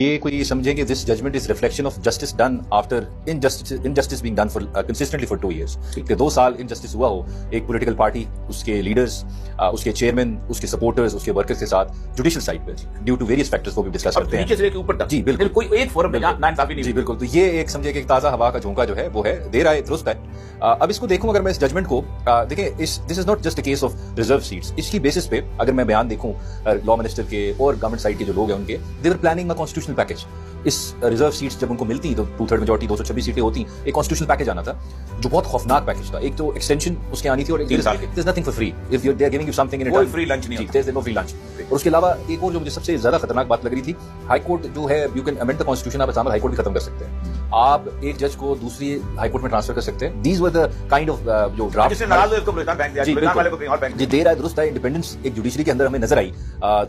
ये कोई समझे कि this judgement is reflection of justice done after injustice being done for consistently for 2 years कि 2 साल इनजस्टिस हुआ हो एक पॉलिटिकल पार्टी उसके लीडर्स उसके चेयरमैन उसके सपोर्टर्स उसके वर्कर्स के साथ जुडिशियल साइड पे ड्यू टू वेरियस फैक्टर्स को भी डिस्कस करते हैं नीचे से लेकर ऊपर तक। जी बिल्कुल कोई एक फोरम पे नाइंसाफी नहीं। जी बिल्कुल। तो ये एक समझे कि ताजा हवा का झोंका जो है वो है दे रहा है दुरुस्त है। अब इसको देखूं अगर मैं इस जजमेंट को देखिए this is not just a case of reserve seats. इसकी बेसिस पे अगर मैं बयान देखूं लॉ मिनिस्टर के और गवर्नमेंट साइड के जो लोग हैं उनके they were planning a constitutional package. इस रिजर्व सीट्स जब उनको मिलती तो 2/3 मेजॉरिटी 226 सीटें होती एक कॉन्स्टिट्यूशनल पैकेज आना था जो बहुत खौफनाक पैकेज था। एक तो एक्सटेंशन उसके आनी थी और 3 साल की। there's nothing for free if they are giving you something in return। कोई फ्री लंच नहीं होता। there's no free lunch। और उसके अलावा एक और जो मुझे सबसे ज्यादा खतरनाक बात लग रही थी हाई कोर्ट जो है you can amend the constitution आप हाई कोर्ट भी खत्म कर सकते हैं। आप एक जज को दूसरी हाई कोर्ट में ट्रांसफर कर सकते हैं। These were the kind of जो ड्राफ्ट जिससे नाराज हो इसको बलिदान बैंक दिया बलिदान वाले को कहीं और बैंक जी दे रहा है दुरुस्त है। इंडिपेंडेंस एक जुडिशरी के अंदर हमें नजर आई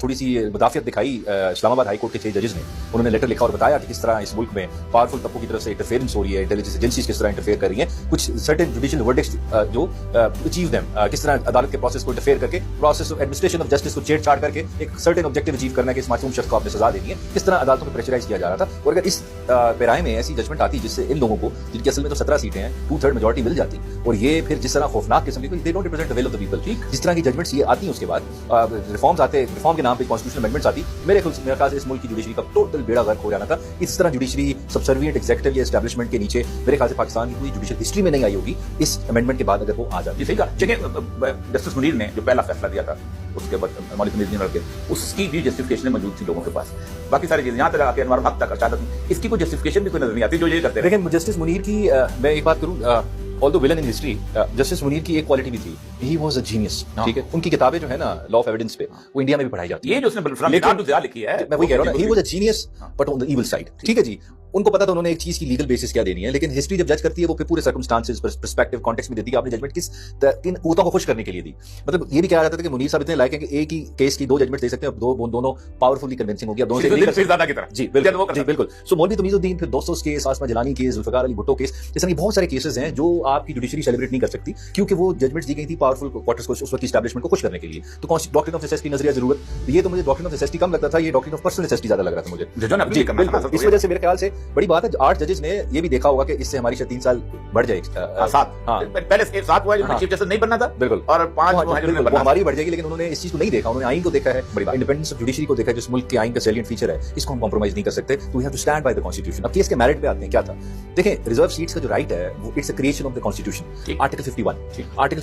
थोड़ी सी मुदाफियत दिखाई इस्लामाबाद हाई कोर्ट के 6 जजेस ने। उन्होंने लेटर लिखा और बताया कि किस तरह इस मुल्क में पावरफुल तबकों की तरफ से इंटरफेरेंस हो रही है इंटेलिजेंस एजेंसीज किस तरह इंटरफेयर कर रही हैं कुछ सर्टेन जुडिशियल वर्डिक्ट्स जो अचीव देम किस तरह अदालत के प्रोसेस को इंटरफेयर करके process of administration of justice को छेड़छाड़ करके एक सर्टेन ऑब्जेक्टिव अचीव करना कि इस मासूम शख्स को आपने सजा देनी है किस तरह अदालतों को प्रेशराइज किया जा रहा था। और अगर इस पैराए में ऐसी जजमेंट आती जिससे इन लोगों को जिनकी असल में तो 17 सीटें हैं 2/3 मेजॉरिटी मिल जाती और ये फिर जिस तरह खौफनाक किस्म की they don't represent the will of the people. ठीक जिस तरह की जजमेंट्स ये आती हैं उसके बाद रिफॉर्म्स आते रिफॉर्म के नाम पे कॉन्स्टिट्यूशनल अमेंडमेंट्स आती मेरे ख्याल से इस मुल्क की जुडिशरी का टोटल बेड़ा गर्क हो जाना था। इस तरह जुडिशरी सबसर्विएंट एग्जीक्यूटिव या एस्टैब्लिशमेंट के नीचे मेरे ख्याल से पाकिस्तान की पूरी जुडिशियल हिस्ट्री में नहीं आई होगी इस अमेंडमेंट के बाद अगर वो आ जाती। सही कहा। देखिए जस्टिस मुनीर ने जो पहला फैसला दिया था उसके बाद मौलिक जनरल के उसकी भी जस्टिफिकेशन मौजूद थी लोगों के पास। बाकी सारी चीजें यहाँ तक आके अनवर हक तक अचानक इसकी कोई जस्टिफिकेशन भी कोई नजर नहीं आती जो ये करते हैं। लेकिन जस्टिस मुनीर की मैं एक बात करूं although villain in history justice Munir की एक क्वालिटी भी थी ही वाज अ जीनियस। ठीक है उनकी किताबें जो है ना लॉ ऑफ एविडेंस पे वो इंडिया में भी पढ़ाई जाती है। ये जो उसने लिखी है मैं वही कह रहा हूं he was a genius but on the evil side. ठीक है जी उनको पता था उन्होंने एक चीज की लीगल बेसिस क्या देनी है लेकिन हिस्ट्री जब जज करती है वो फिर पूरे सर्कमस्टांसेस पर्सपेक्टिव कॉन्टेक्स्ट में देती है आपने जजमेंट किन कूतों को खुश करने के लिए दी। मतलब ये भी कहा जाता था कि मुनीर साहब इतने लायक हैं कि एक ही केस की 2 जजमेंट दे सकते हैं दोनों पावरफुली कन्विंसिंग हो गया दोनों से जी बिल्कुल। सो मौलवी तमीजुद्दीन फिर दोस्तों केस आसमा जलानी केस जुल्फिकार अली भुट्टो केस इस तरह बहुत सारे केसेस हैं जो आपकी जुडिशरी सेलिब्रेट नहीं कर सकती क्योंकि वो जजमेंट दी गई थी पावरफुल क्वार्टर्स को उस वक्त एस्टैब्लिशमेंट को खुश करने के लिए। तो डॉक्ट्रिन ऑफ नेसेसिटी नजरिया जरूरत ये तो मुझे डॉक्ट्रिन ऑफ नेसेसिटी कम लगता था ये डॉक्ट्रिन ऑफ पर्सनल नेसेसिटी ज्यादा लग रहा था मुझे। इस वजह से मेरे ख्याल से बड़ी बात है 8 जजेस ने ये भी देखा होगा कि इससे हमारी 3 साल बढ़ जाएगी। 7 पहले 7 हुआ चीफ जस्टिस नहीं बनना था बिल्कुल और 5 हमारी बढ़ जाएगी लेकिन उन्होंने इस चीज को नहीं देखा। उन्होंने आइन को देखा है इंडिपेंडेंस ऑफ जुडिशरी को देखा जिस मुल्क के आइन का सैलिएंट फीचर है इसको हम कॉम्प्रोमाइज नहीं कर सकते। तो we have to stand by the constitution. अब केस के मेरिट पे आते हैं क्या था देखें रिजर्व सीट्स का जो राइट है वो it's a creation of the constitution. Article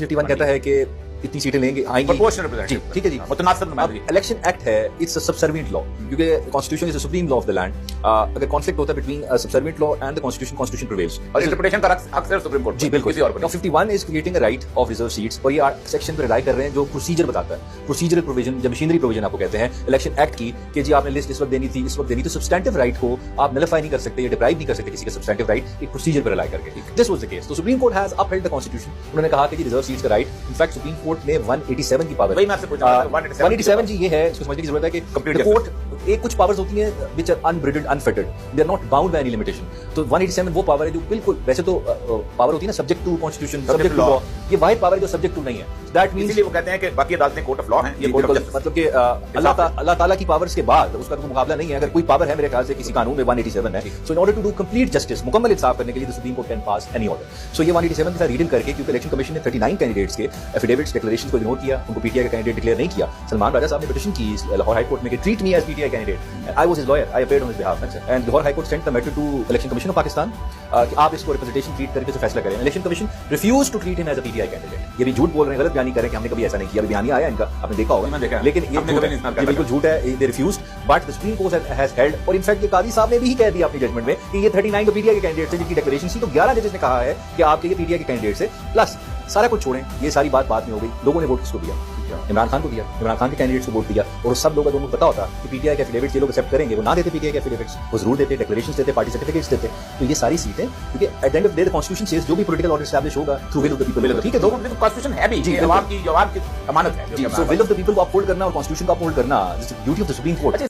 51 कहता है कि इतनी सीटें लेंगे आएंगे ठीक है जी मुतनासिब इलेक्शन एक्ट है इट्स अ सबसर्विएंट लॉ क्योंकि constitution is the supreme law of the land. अगर कॉन्फ्लिक्ट होता है between subservient law and the constitution prevails और इंटरप्रिटेशन का अक्सर सुप्रीम कोर्ट जी बिल्कुल। Now 51 is creating a right of reserve seats और ये सेक्शन पे रिलाई कर रहे हैं जो प्रोसीजर बताता है प्रोसीजरल प्रोविजन या मशीनरी प्रोविजन आपको कहते हैं इलेक्शन एक्ट की कि जी आपने लिस्ट इस वक्त देनी थी इस वक्त देनी तो सब्सटेंटिव राइट को आप नलिफाई नहीं कर सकते या डिप्राइव नहीं कर सकते किसी का सब्सटेंटिव राइट एक प्रोसीजर पर रिलाई करके। This was the case. तो Supreme Court has upheld the constitution. उन्होंने कहा कि जी रिजर्व सीट्स का राइट इनफैक्ट सुप्रीम कोर्ट ने 187 की पावर 187 जी ये है इसको समझने की जरूरत है कि कोर्ट एक कुछ पावर्स होती हैं which are unbridled unfettered they are not bound by any limitation. तो 187 वो पावर है जो बिल्कुल वैसे तो पावर होती है ना subject to constitution subject to law ये वाहिद पावर है जो सब्जेक्ट टू नहीं है। दैट मींस इसलिए वो कहते हैं कि बाकी अदालतें कोर्ट ऑफ लॉ हैं ये कोर्ट ऑफ मतलब कि अल्लाह ताला की पावर्स के बाद उसका कोई मुकाबला नहीं है। अगर कोई पावर है मेरे ख्याल से किसी कानून में 187 है। So in order to do complete justice मुकम्मल इंसाफ करने के लिए the Supreme Court can pass any order. So ये 187 के साथ रीडिंग करके क्योंकि इलेक्शन कमीशन ने 39 कैंडिडेट्स के एफिडेविट्स डिक्लेरेशंस को इग्नोर किया उनको पीटीआई का कैंडिडेट डिक्लेयर नहीं किया। सलमान राजा साहब ने पिटीशन की लाहौर हाई कोर्ट में कि treat me as PTI candidate. I was his lawyer I appeared on his behalf and Lahore high court sent the matter to election commission of Pakistan कि आप इसको रिप्रेजेंटेशन ट्रीट करके जो फैसला करें। Election commission refuse to treat him as a PTI candidate. ये भी झूठ बोल रहे हैं गलत बयानी कर रहे हैं कि हमने कभी ऐसा नहीं किया। अभी बयानी आया इनका आपने देखा होगा लेकिन ये बिल्कुल झूठ है। They refused but the Supreme Court has held और इनफैक्ट ये कादी साहब ने भी कह दिया अपनी जजमेंट में कि ये 39 तो पीटीआई के कैंडिडेट थे जिनकी डिक्लेरेशन थी। तो 11 जजेस ने कहा है कि आपके ये पीटीआई के कैंडिडेट्स है प्लस सारा कुछ छोड़ें ये सारी बात बाद में हो गई। लोगों ने वोट किसको दिया इमरान खान को दिया इमरान खान के कैंडिडेट्स को वोट दिया और सब लोग अगर उनको पता होता कि पीटीआई के एफिडेविट्स ये लोग एक्सेप्ट करेंगे वो ना देते पीटीआई के एफिडेविट्स वो जरूर देते डिक्लेरेशंस देते पार्टी सर्टिफिकेट्स देते। तो ये सारी सीटें क्योंकि at the end of the day the constitution says जो भी पॉलिटिकल ऑर्डर एस्टैब्लिश होगा through will of the people. ठीक है दो कॉन्स्टिट्यूशन है भी जी अवाम की अमानत है। So will of the people को अपहोल्ड करना और कॉन्स्टिट्यूशन को अपहोल्ड करना duty of the Supreme court.